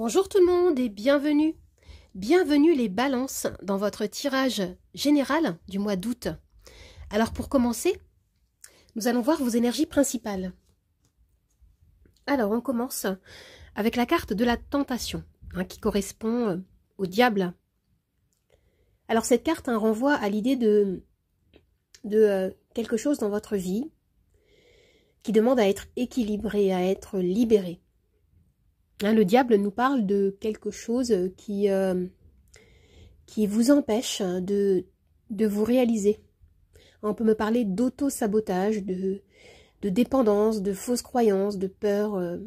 Bonjour tout le monde et bienvenue. Bienvenue les balances dans votre tirage général du mois d'août. Alors pour commencer, nous allons voir vos énergies principales. Alors on commence avec la carte de la tentation, qui correspond au diable. Alors cette carte renvoie à l'idée de quelque chose dans votre vie qui demande à être équilibré, à être libéré. Le diable nous parle de quelque chose qui vous empêche de vous réaliser. On peut me parler d'auto-sabotage, de dépendance, de fausses croyances, de peur,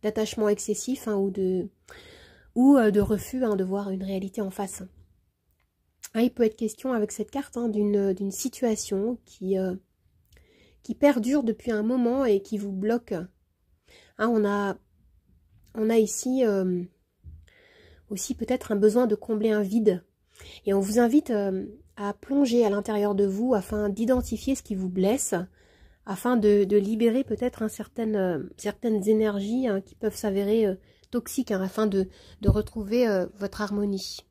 d'attachement excessif ou de refus de voir une réalité en face. Il peut être question avec cette carte d'une situation qui perdure depuis un moment et qui vous bloque. On a ici aussi peut-être un besoin de combler un vide. Et on vous invite à plonger à l'intérieur de vous afin d'identifier ce qui vous blesse, afin de libérer peut-être certaines énergies qui peuvent s'avérer toxiques, afin de retrouver votre harmonie.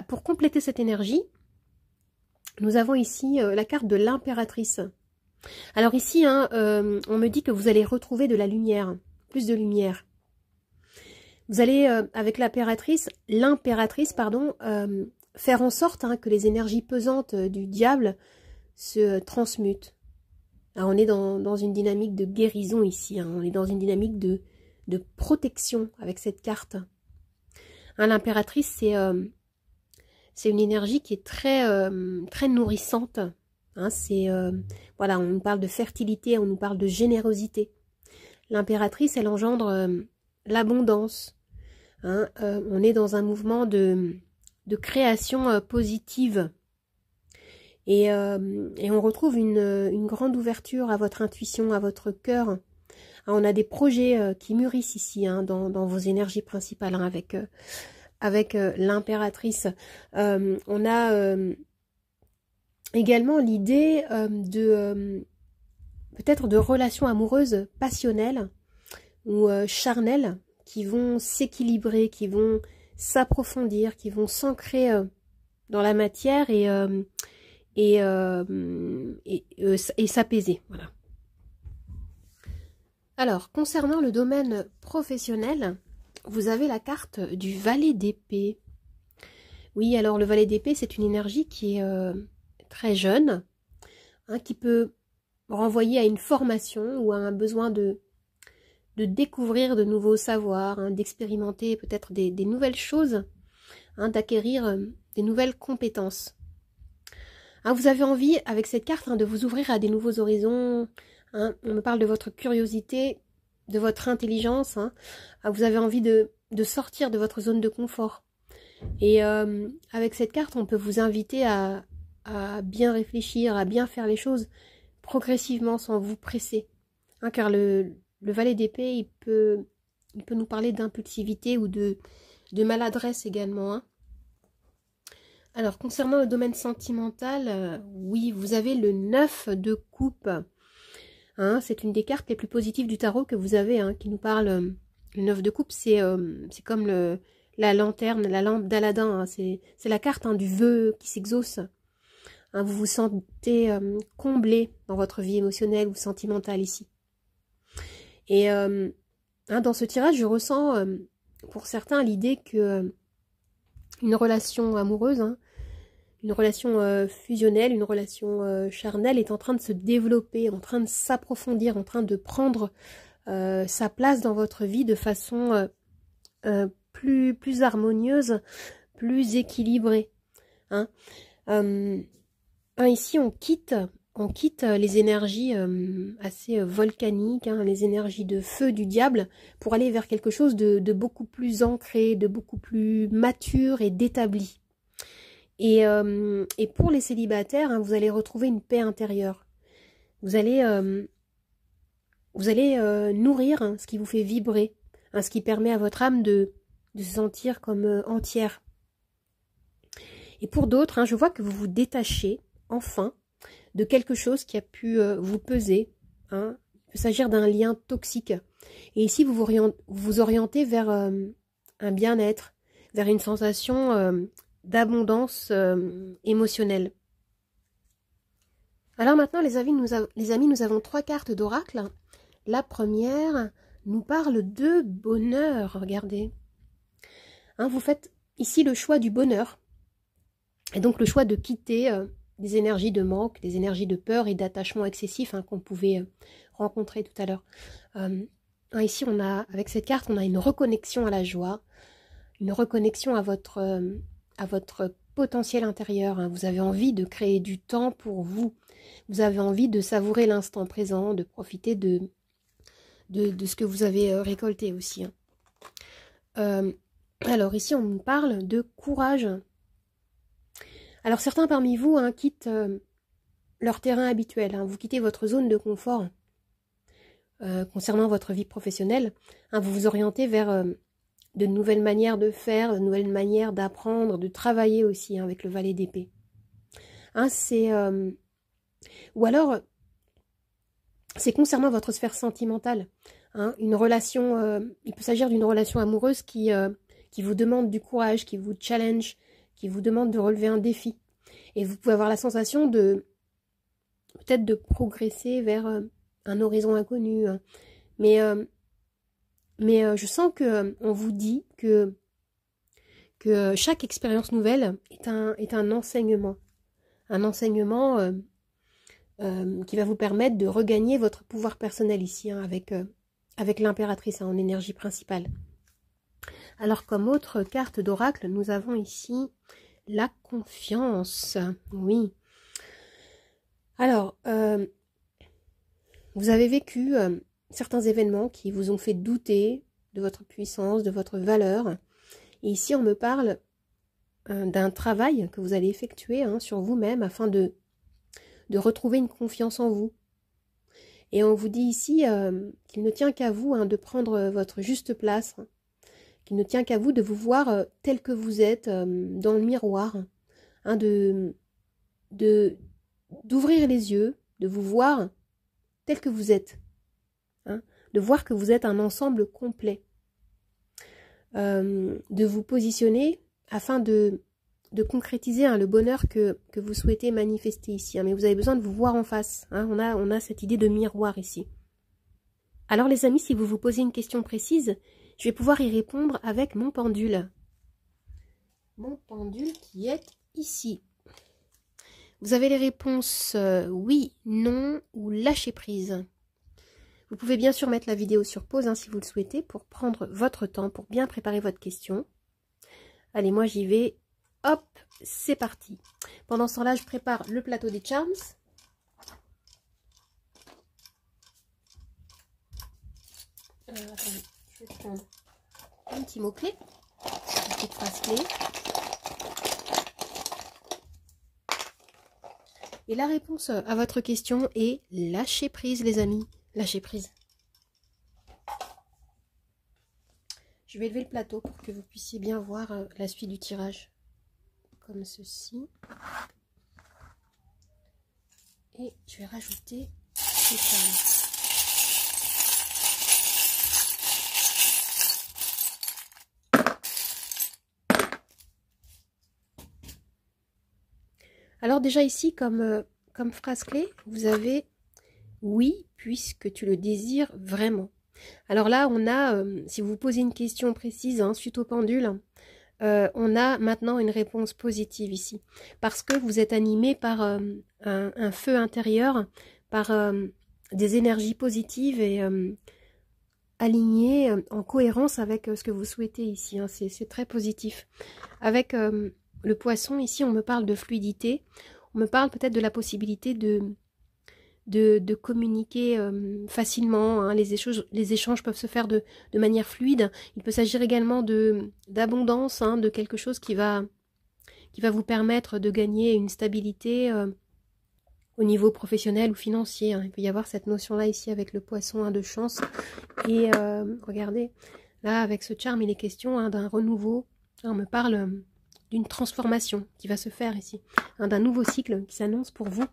Pour compléter cette énergie, nous avons ici la carte de l'impératrice. Alors ici, on me dit que vous allez retrouver de la lumière. Plus de lumière. Vous allez, avec l'impératrice, faire en sorte que les énergies pesantes du diable se transmutent. Alors, on est dans une dynamique de guérison ici, on est dans une dynamique de protection avec cette carte. L'impératrice, c'est une énergie qui est très nourrissante. Voilà, on nous parle de fertilité, on nous parle de générosité. L'impératrice, elle engendre l'abondance. On est dans un mouvement de création positive. Et on retrouve une grande ouverture à votre intuition, à votre cœur. On a des projets qui mûrissent ici, dans vos énergies principales, avec l'impératrice. On a également l'idée peut-être de relations amoureuses passionnelles ou charnelles qui vont s'équilibrer, qui vont s'approfondir, qui vont s'ancrer dans la matière et s'apaiser. Voilà. Alors, concernant le domaine professionnel, vous avez la carte du valet d'épée. Oui, alors le valet d'épée, c'est une énergie qui est très jeune, qui peut renvoyer à une formation ou à un besoin de découvrir de nouveaux savoirs, d'expérimenter peut-être des nouvelles choses, d'acquérir des nouvelles compétences. Vous avez envie, avec cette carte, de vous ouvrir à des nouveaux horizons. On me parle de votre curiosité, de votre intelligence. Vous avez envie de sortir de votre zone de confort. Et avec cette carte, on peut vous inviter à bien réfléchir, à bien faire les choses progressivement sans vous presser. Car le valet d'épée, il peut nous parler d'impulsivité ou de maladresse également. Alors, concernant le domaine sentimental, oui, vous avez le 9 de coupe. C'est une des cartes les plus positives du tarot que vous avez, qui nous parle. Le 9 de coupe, c'est comme la lanterne, la lampe d'Aladin. C'est la carte du vœu qui s'exauce. Vous vous sentez comblé dans votre vie émotionnelle ou sentimentale ici. Et dans ce tirage, je ressens pour certains l'idée que une relation amoureuse, une relation fusionnelle, une relation charnelle est en train de se développer, en train de s'approfondir, en train de prendre sa place dans votre vie de façon plus harmonieuse, plus équilibrée. Ici, on quitte les énergies assez volcaniques, les énergies de feu du diable, pour aller vers quelque chose de beaucoup plus ancré, de beaucoup plus mature et d'établi. Et pour les célibataires, vous allez retrouver une paix intérieure. Vous allez nourrir ce qui vous fait vibrer, ce qui permet à votre âme de se sentir comme entière. Et pour d'autres, je vois que vous vous détachez, enfin, de quelque chose qui a pu vous peser. Il peut s'agir d'un lien toxique Et ici, vous vous orientez vers un bien-être, vers une sensation d'abondance émotionnelle. Alors maintenant, les amis, nous avons 3 cartes d'oracle. La première nous parle de bonheur, regardez. Hein, vous faites ici le choix du bonheur. Et donc le choix de quitter des énergies de manque, des énergies de peur et d'attachement excessif qu'on pouvait rencontrer tout à l'heure. Ici, avec cette carte, on a une reconnexion à la joie, une reconnexion à votre potentiel intérieur. Hein. Vous avez envie de créer du temps pour vous. Vous avez envie de savourer l'instant présent, de profiter de ce que vous avez récolté aussi. Hein. Alors ici, on nous parle de courage. Alors certains parmi vous quittent leur terrain habituel. Hein. Vous quittez votre zone de confort concernant votre vie professionnelle. Hein. Vous vous orientez vers de nouvelles manières de faire, de nouvelles manières d'apprendre, de travailler aussi avec le valet d'épée. Hein, ou alors, c'est concernant votre sphère sentimentale. Hein, une relation, il peut s'agir d'une relation amoureuse qui vous demande du courage, qui vous challenge, qui vous demande de relever un défi. Et vous pouvez avoir la sensation peut-être de progresser vers un horizon inconnu. Hein. Mais je sens on vous dit que chaque expérience nouvelle est un enseignement. Un enseignement qui va vous permettre de regagner votre pouvoir personnel ici, hein, avec l'impératrice en énergie principale. Alors comme autre carte d'oracle, nous avons ici la confiance. Oui. Alors, vous avez vécu certains événements qui vous ont fait douter de votre puissance, de votre valeur. Et ici, on me parle d'un travail que vous allez effectuer sur vous-même afin de retrouver une confiance en vous. Et on vous dit ici qu'il ne tient qu'à vous de prendre votre juste place, qu'il ne tient qu'à vous de vous voir tel que vous êtes dans le miroir, d'ouvrir les yeux, de vous voir tel que vous êtes, de voir que vous êtes un ensemble complet, de vous positionner afin de concrétiser le bonheur que vous souhaitez manifester ici. Mais vous avez besoin de vous voir en face. On a cette idée de miroir ici. Alors les amis, si vous vous posez une question précise, je vais pouvoir y répondre avec mon pendule. Mon pendule qui est ici. Vous avez les réponses oui, non ou lâcher prise. Vous pouvez bien sûr mettre la vidéo sur pause si vous le souhaitez pour prendre votre temps, pour bien préparer votre question. Allez, moi j'y vais. Hop, c'est parti. Pendant ce temps-là, je prépare le plateau des charms. Attendez, je vais prendre un petit mot-clé, une petite phrase clé. Et la réponse à votre question est lâcher prise, les amis. Lâcher prise. Je vais lever le plateau pour que vous puissiez bien voir la suite du tirage. Comme ceci. Et je vais rajouter les charms. Alors déjà ici, comme phrase clé, vous avez « oui, puisque tu le désires vraiment ». Alors là, on a, si vous vous posez une question précise suite au pendule, on a maintenant une réponse positive ici. Parce que vous êtes animé par un feu intérieur, par des énergies positives et alignées en cohérence avec ce que vous souhaitez ici. C'est très positif. Avec le poisson, ici, on me parle de fluidité. On me parle peut-être de la possibilité de communiquer facilement. Les échanges peuvent se faire de manière fluide. Il peut s'agir également d'abondance, de quelque chose qui va vous permettre de gagner une stabilité au niveau professionnel ou financier. Il peut y avoir cette notion-là ici avec le poisson de chance. Et regardez, là avec ce charme, il est question d'un renouveau. On me parle d'une transformation qui va se faire ici, d'un nouveau cycle qui s'annonce pour vous.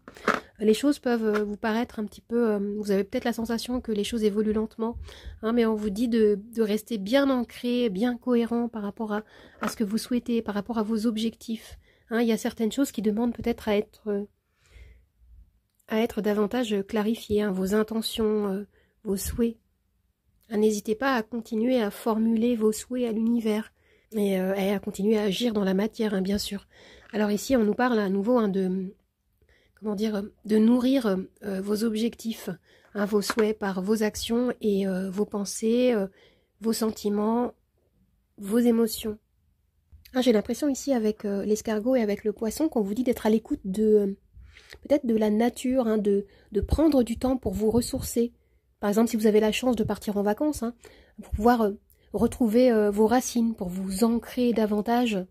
Les choses peuvent vous paraître un petit peu... vous avez peut-être la sensation que les choses évoluent lentement, hein, mais on vous dit de rester bien ancré, bien cohérent par rapport à ce que vous souhaitez, par rapport à vos objectifs. Hein, il y a certaines choses qui demandent peut-être à être davantage clarifiées, hein, vos intentions, vos souhaits. N'hésitez pas à continuer à formuler vos souhaits à l'univers et à continuer à agir dans la matière, hein, bien sûr. Alors ici, on nous parle à nouveau hein, comment dire, de nourrir vos objectifs, hein, vos souhaits par vos actions et vos pensées, vos sentiments, vos émotions. Ah, j'ai l'impression ici avec l'escargot et avec le poisson qu'on vous dit d'être à l'écoute de peut-être de la nature, hein, de prendre du temps pour vous ressourcer. Par exemple, si vous avez la chance de partir en vacances, hein, pour pouvoir retrouver vos racines, pour vous ancrer davantage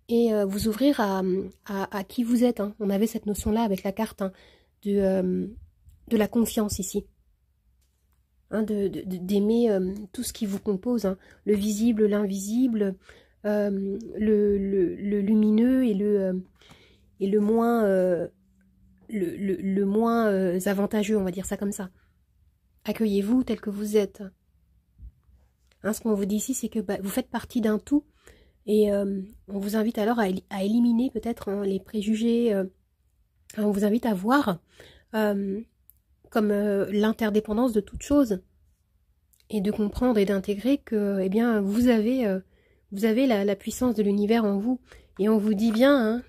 et vous ouvrir à qui vous êtes. Hein. On avait cette notion-là avec la carte hein, de la confiance ici. Hein, d'aimer tout ce qui vous compose, hein, le visible, l'invisible, le lumineux et le moins avantageux, on va dire ça comme ça. Accueillez-vous tel que vous êtes. Hein, ce qu'on vous dit ici, c'est que vous faites partie d'un tout et on vous invite alors à éliminer peut-être hein, les préjugés. On vous invite à voir comme l'interdépendance de toute chose et de comprendre et d'intégrer que eh bien, vous avez la puissance de l'univers en vous et on vous dit bien hein,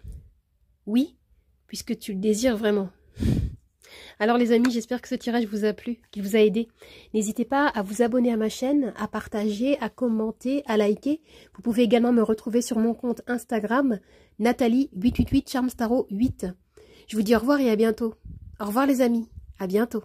oui, puisque tu le désires vraiment. Alors les amis, j'espère que ce tirage vous a plu, qu'il vous a aidé. N'hésitez pas à vous abonner à ma chaîne, à partager, à commenter, à liker. Vous pouvez également me retrouver sur mon compte Instagram, Nathalie888 Charmstaro 8. Je vous dis au revoir et à bientôt. Au revoir les amis, à bientôt.